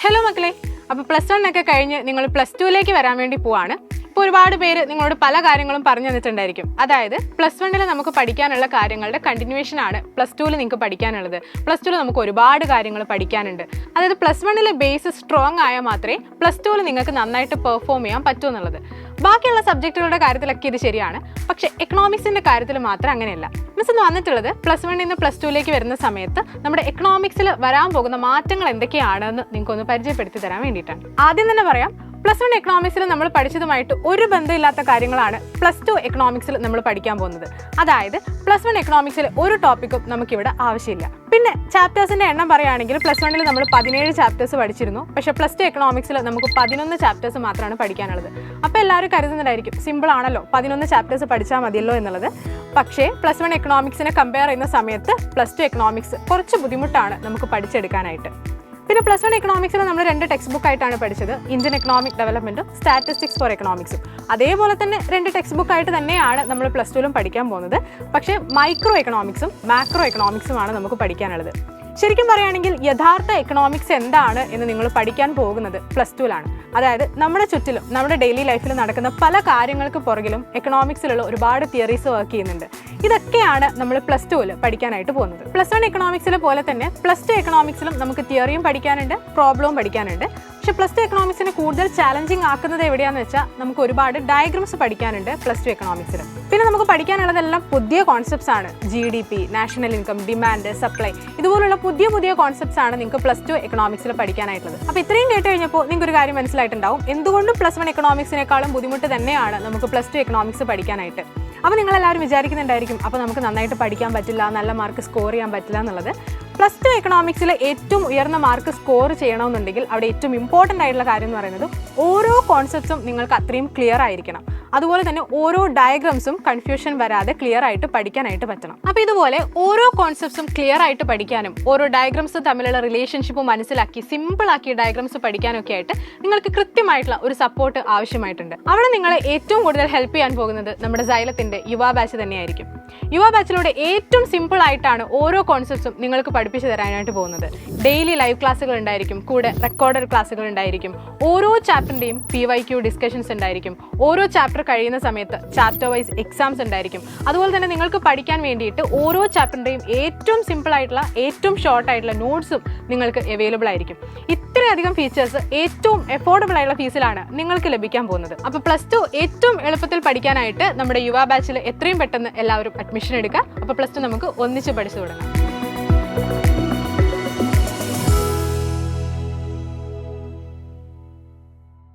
Hello മക്കളെ, അപ്പോൾ plus 1 ഒക്കെ കഴിഞ്ഞ് നിങ്ങൾ പ്ലസ് 2ലേക്ക് വരാൻ വേണ്ടി പോവാണ്. ഇപ്പോൾ ഒരുപാട് പേര് നിങ്ങളോട് പല കാര്യങ്ങളും പറഞ്ഞു തന്നിട്ടുണ്ടായിരിക്കും. അതായത് പ്ലസ് 1 നമുക്ക് പഠിക്കാനുള്ള കാര്യങ്ങളുടെ കണ്ടിന്യൂവേഷൻ ആണ് പ്ലസ് 2 നിങ്ങൾക്ക് പഠിക്കാനുള്ളത്. പ്ലസ് 2 നമുക്ക് ഒരുപാട് കാര്യങ്ങൾ പഠിക്കാനുണ്ട്. അതായത് പ്ലസ് 1 ബേസ് സ്ട്രോങ് ആയാൽ മാത്രമേ പ്ലസ് 2 നിങ്ങൾക്ക് നന്നായിട്ട് പെർഫോം ചെയ്യാൻ പറ്റൂ എന്നുള്ളത്. ബാക്കിയുള്ള സബ്ജക്റ്റുകളുടെ കാര്യത്തിലൊക്കെ ഇത് ശരിയാണ്. പക്ഷേ എക്കണോമിക്സിൻ്റെ കാര്യത്തിൽ മാത്രം അങ്ങനെയല്ല. മിസ് ഇന്ന് വന്നിട്ടുള്ളത് പ്ലസ് 1 നിന്ന് പ്ലസ് 2ലേക്ക് വരുന്ന സമയത്ത് നമ്മുടെ എക്കണോമിക്സിൽ വരാൻ പോകുന്ന മാറ്റങ്ങൾ എന്തൊക്കെയാണെന്ന് നിങ്ങൾക്കൊന്ന് പരിചയപ്പെടുത്തി തരാൻ വേണ്ടിയിട്ടാണ്. ആദ്യം തന്നെ പറയാം, പ്ലസ് 1 എക്കണോമിക്സിൽ നമ്മൾ പഠിച്ചതുമായിട്ട് ഒരു ബന്ധമില്ലാത്ത കാര്യങ്ങളാണ് പ്ലസ് 2 എക്കണോമിക്സിൽ നമ്മൾ പഠിക്കാൻ പോകുന്നത്. അതായത് പ്ലസ് 1 എക്കണോമിക്സിൽ ഒരു ടോപ്പിക്കും നമുക്കിവിടെ ആവശ്യമില്ല. പിന്നെ ചാപ്റ്റേഴ്സിൻ്റെ എണ്ണം പറയുകയാണെങ്കിൽ പ്ലസ് 1 നമ്മൾ 17 ചാപ്റ്റേഴ്സ് പഠിച്ചിരുന്നു. പക്ഷേ പ്ലസ് 2 എക്കണോമിക്സിൽ നമുക്ക് 11 ചാപ്റ്റേഴ്സ് മാത്രമാണ് പഠിക്കാനുള്ളത്. അപ്പോൾ എല്ലാവരും കരുതുന്നുണ്ടായിരിക്കും സിമ്പിൾ ആണല്ലോ, 11 ചാപ്റ്റേഴ്സ് പഠിച്ചാൽ മതിയല്ലോ എന്നുള്ളത്. പക്ഷേ പ്ലസ് 1 എക്കണോമിക്സിനെ കമ്പയർ ചെയ്യുന്ന സമയത്ത് പ്ലസ് 2 എക്കണോമിക്സ് കുറച്ച് ബുദ്ധിമുട്ടാണ് നമുക്ക് പഠിച്ചെടുക്കാനായിട്ട്. പിന്നെ പ്ലസ് 1 എക്കണോമിക്സിൽ നമ്മൾ 2 ടെക്സ്റ്റ് ബുക്ക് ആയിട്ടാണ് പഠിച്ചത്, ഇന്ത്യൻ എക്കണോമിക് ഡെവലപ്മെൻറ്റും സ്റ്റാറ്റിസ്റ്റിക്സ് ഫോർ എക്കണോമിക്സും. അതേപോലെ തന്നെ 2 ടെക്സ്റ്റ് ബുക്ക് ആയിട്ട് തന്നെയാണ് നമ്മൾ പ്ലസ് 2ലും പഠിക്കാൻ പോകുന്നത്. പക്ഷേ മൈക്രോ എക്കണോമിക്സും മാക്രോ എക്കണോമിക്സുമാണ് നമുക്ക് പഠിക്കാനുള്ളത്. ശരിക്കും പറയുകയാണെങ്കിൽ യഥാർത്ഥ എക്കണോമിക്സ് എന്താണ് എന്ന് നിങ്ങൾ പഠിക്കാൻ പോകുന്നത് പ്ലസ് 2ലാണ്. അതായത് നമ്മുടെ ചുറ്റിലും നമ്മുടെ ഡെയിലി ലൈഫിൽ നടക്കുന്ന പല കാര്യങ്ങൾക്ക് പുറകിലും എക്കണോമിക്സിലുള്ള ഒരുപാട് തിയറീസ് വർക്ക് ചെയ്യുന്നുണ്ട്. ഇതൊക്കെയാണ് നമ്മൾ പ്ലസ് 2ൽ പഠിക്കാനായിട്ട് പോകുന്നത്. പ്ലസ് 1 എക്കണോമിക്സിലെ പോലെ തന്നെ പ്ലസ് 2 എക്കണോമിക്സിലും നമുക്ക് തിയറിയും പഠിക്കാനുണ്ട്, പ്രോബ്ലവും പഠിക്കാനുണ്ട്. പക്ഷേ പ്ലസ് 2 എക്കണോമിക്സിനെ കൂടുതൽ ചാലഞ്ചിങ് ആക്കുന്നത് എവിടെയാണെന്ന് വെച്ചാൽ നമുക്ക് ഒരുപാട് ഡയഗ്രംസ് പഠിക്കാനുണ്ട് പ്ലസ് 2 എക്കണോമിക്സിൽ. പിന്നെ നമുക്ക് പഠിക്കാനുള്ളതെല്ലാം പുതിയ കോൺസെപ്റ്റ്സ് ആണ്. GDP, national income, demand, supply, ഇതുപോലുള്ള പുതിയ കോൺസെപ്റ്റ്സ് ആണ് നിങ്ങൾക്ക് പ്ലസ് 2 എക്കണോമിക്സിൽ പഠിക്കാനായിട്ടുള്ളത്. അപ്പോൾ ഇത്രയും കേട്ട് കഴിഞ്ഞപ്പോൾ നിങ്ങൾക്ക് ഒരു കാര്യം മനസ്സിലായിട്ടുണ്ടാവും, എന്തുകൊണ്ടും പ്ലസ് 1 എക്കണോമിക്സിനേക്കാളും ബുദ്ധിമുട്ട് തന്നെയാണ് നമുക്ക് പ്ലസ് 2 എക്കണോമിക്സ് പഠിക്കാനായിട്ട്. അപ്പോൾ നിങ്ങളെല്ലാവരും വിചാരിക്കുന്നുണ്ടായിരിക്കും അപ്പോൾ നമുക്ക് നന്നായിട്ട് പഠിക്കാൻ പറ്റില്ല, നല്ല മാർക്ക് സ്കോർ ചെയ്യാൻ പറ്റില്ല എന്നുള്ളത്. പ്ലസ് 2 എക്കണോമിക്സിൽ ഏറ്റവും ഉയർന്ന മാർക്ക് സ്കോർ ചെയ്യണമെന്നുണ്ടെങ്കിൽ അവിടെ ഏറ്റവും ഇമ്പോർട്ടൻ്റ് ആയിട്ടുള്ള കാര്യം എന്ന് പറയുന്നത് ഓരോ കോൺസെപ്റ്റ്സും നിങ്ങൾക്ക് അത്രയും ക്ലിയർ ആയിരിക്കണം. അതുപോലെ തന്നെ ഓരോ ഡയഗ്രംസും കൺഫ്യൂഷൻ വരാതെ ക്ലിയർ ആയിട്ട് പഠിക്കാനായിട്ട് പറ്റണം. അപ്പോൾ ഇതുപോലെ ഓരോ കോൺസെപ്റ്റ്സും ക്ലിയർ ആയിട്ട് പഠിക്കാനും ഓരോ ഡയഗ്രംസ് തമ്മിലുള്ള റിലേഷൻഷിപ്പ് മനസ്സിലാക്കി സിമ്പിളാക്കി ഡയഗ്രംസ് പഠിക്കാനും ഒക്കെ ആയിട്ട് നിങ്ങൾക്ക് കൃത്യമായിട്ടുള്ള ഒരു സപ്പോർട്ട് ആവശ്യമായിട്ടുണ്ട്. അവിടെ നിങ്ങളെ ഏറ്റവും കൂടുതൽ ഹെൽപ്പ് ചെയ്യാൻ പോകുന്നത് നമ്മുടെ സൈലത്തിൻ്റെ യുവ ബാച്ച് തന്നെയായിരിക്കും. യുവ ബാച്ചിലൂടെ ഏറ്റവും സിമ്പിൾ ആയിട്ടാണ് ഓരോ കോൺസെപ്റ്റ്സും നിങ്ങൾക്ക് പഠിപ്പിച്ചു തരാനായിട്ട് പോകുന്നത്. ഡെയിലി ലൈവ് ക്ലാസ്സുകൾ ഉണ്ടായിരിക്കും, കൂടെ റെക്കോർഡഡ് ക്ലാസ്സുകൾ ഉണ്ടായിരിക്കും. ഓരോ ചാപ്റ്ററിൻ്റെയും PYQ ഡിസ്കഷൻസ് ഉണ്ടായിരിക്കും. ഓരോ ചാപ്റ്റർ കഴിയുന്ന സമയത്ത് ചാപ്റ്റർ വൈസ് എക്സാംസ് ഉണ്ടായിരിക്കും. അതുപോലെ തന്നെ നിങ്ങൾക്ക് പഠിക്കാൻ വേണ്ടിയിട്ട് ഓരോ ചാപ്റ്ററിൻ്റെയും ഏറ്റവും സിമ്പിൾ ആയിട്ടുള്ള ഏറ്റവും ഷോർട്ട് ആയിട്ടുള്ള നോട്ട്സും നിങ്ങൾക്ക് അവൈലബിൾ ആയിരിക്കും. ഇത്രയധികം ഫീച്ചേഴ്സ് ഏറ്റവും അഫോർഡബിൾ ആയിട്ടുള്ള ഫീസിലാണ് നിങ്ങൾക്ക് ലഭിക്കാൻ പോകുന്നത്. അപ്പോൾ പ്ലസ് 2 ഏറ്റവും എളുപ്പത്തിൽ പഠിക്കാനായിട്ട് നമ്മുടെ യുവ ബാച്ചിൽ എത്രയും പെട്ടെന്ന് എല്ലാവരും അഡ്മിഷൻ എടുക്കുക. അപ്പോൾ പ്ലസ് 2 നമുക്ക് ഒന്നിച്ച് പഠിച്ചു തുടങ്ങാം.